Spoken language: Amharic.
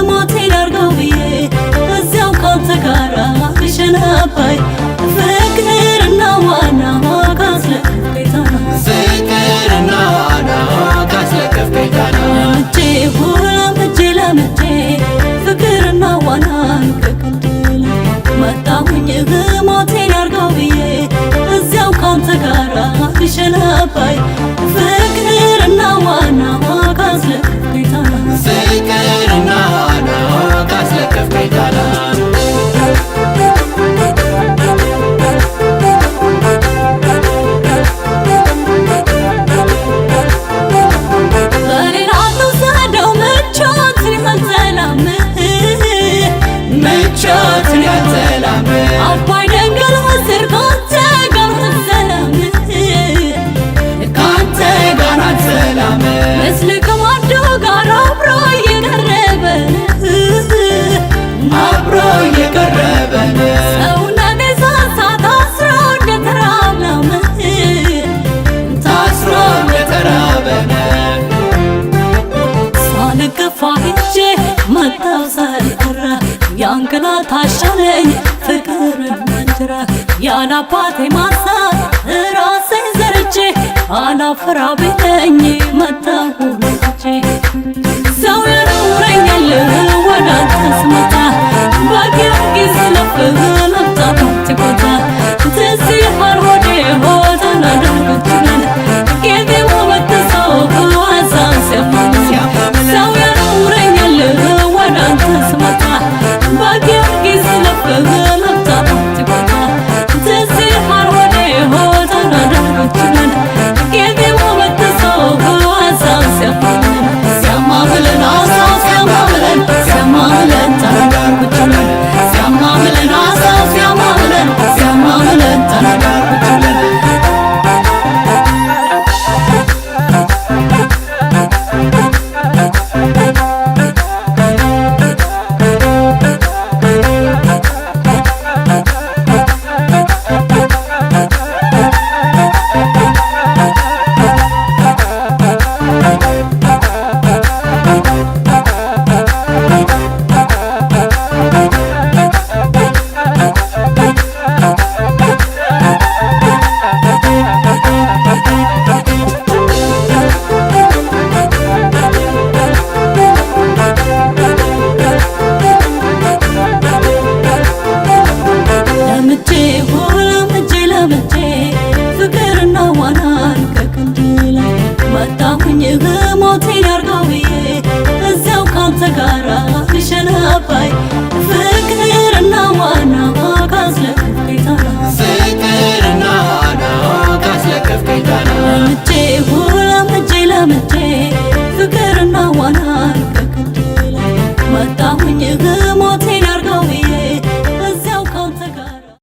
ሞቴ ላርገው ብዬ እዚያው ካንተ ጋራ ልሸነባይ ፍቅርና ዋና ካስለቀፍከኝ ፍቅርና ዋና ካስለቀፍከኝ ለምጄ ፍቅርና ዋናን ከክንድል መጣሁኝ ሞቴ ላርገው ብዬ እዚያው ካንተ ጋራ ልሸነባይ ፍቅርና ዋና ካስለቀፍከኝ ፍቅርና ዋና ካስለቀፍከኝ ምቾትን ያልተላም አባይ ደንገል ምስር ካንተ ጋር ሰላም ካንተ ጋር ሰላም ምስል ከማዶ ጋር አብሮ እየቀረበን ሰውነቴ ሳሳ ታስሮ እንደተራበን ሳልገፋ ሄጄ መጣው ሳልቀረ ያንክና ታሻለኝ ፍቅርን መንጀራ ያላባቴ ማሳ ራሴን ዘርቼ አላፈራ ቤተኝ መጣሁ ልጄ ሰው ያኖረኛል